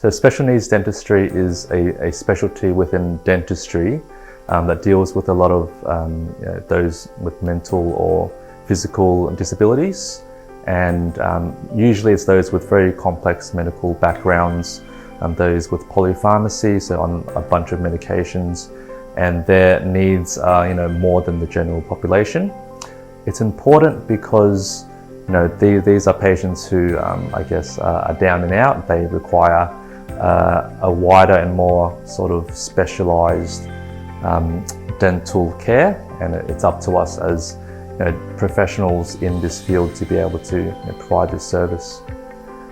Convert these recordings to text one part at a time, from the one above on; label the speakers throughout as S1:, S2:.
S1: So special needs dentistry is a specialty within dentistry that deals with a lot of those with mental or physical disabilities, and usually it's those with very complex medical backgrounds, those with polypharmacy, so on a bunch of medications, and their needs are more than the general population. It's important because these are patients who I guess are down and out. They require a wider and more sort of specialized dental care, and it's up to us as professionals in this field to be able to provide this service.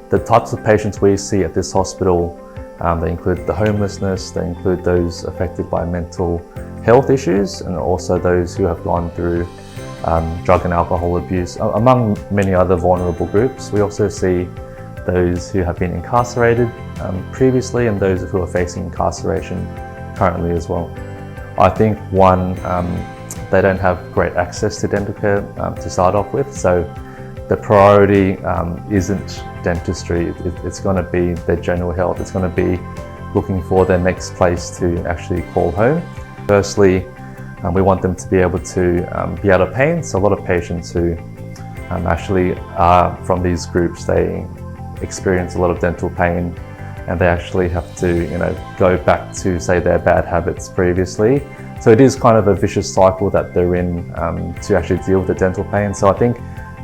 S1: The types of patients we see at this hospital, they include the homelessness, they include those affected by mental health issues, and also those who have gone through drug and alcohol abuse, among many other vulnerable groups. We also see those who have been incarcerated previously, and those who are facing incarceration currently as well. I think they don't have great access to dental care to start off with, so the priority isn't dentistry. It's going to be their general health. It's going to be looking for their next place to actually call home. Firstly, we want them to be able to be out of pain. So a lot of patients who actually are from these groups, they experience a lot of dental pain, and they actually have to go back to, say, their bad habits previously. So it is kind of a vicious cycle that they're in to actually deal with the dental pain. So I think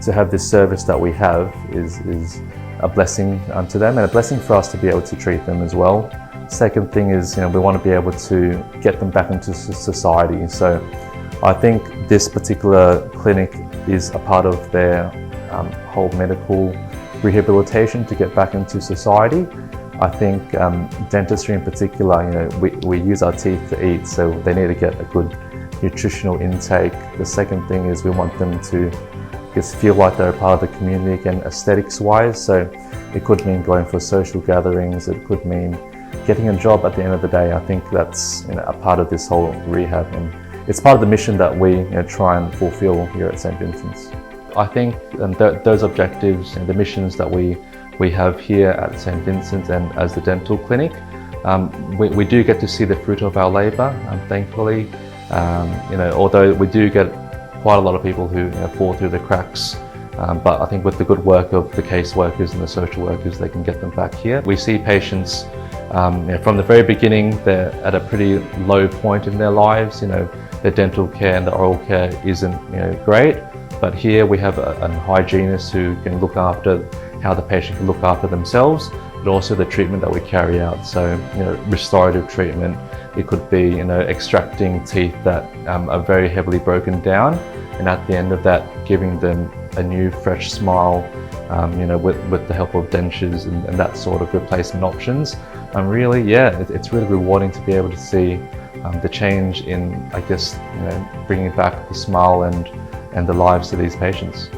S1: to have this service that we have is a blessing to them, and a blessing for us to be able to treat them as well. Second thing is, we want to be able to get them back into society. So I think this particular clinic is a part of their whole medical rehabilitation to get back into society. I think dentistry in particular, we use our teeth to eat, so they need to get a good nutritional intake. The second thing is we want them to just feel like they're a part of the community, again, aesthetics wise. So it could mean going for social gatherings, it could mean getting a job at the end of the day. I think that's a part of this whole rehab, and it's part of the mission that we try and fulfill here at St. Vincent's. I think those objectives and the missions that we have here at St. Vincent's and as the dental clinic, we do get to see the fruit of our labour, thankfully. Although we do get quite a lot of people who fall through the cracks, but I think with the good work of the caseworkers and the social workers, they can get them back here. We see patients from the very beginning. They're at a pretty low point in their lives. Their dental care and the oral care isn't great, but here we have a hygienist who can look after how the patient can look after themselves, but also the treatment that we carry out. So, restorative treatment. It could be, extracting teeth that are very heavily broken down, and at the end of that, giving them a new, fresh smile, with the help of dentures and that sort of replacement options. And really, it's really rewarding to be able to see the change in, I guess, bringing back the smile and the lives of these patients.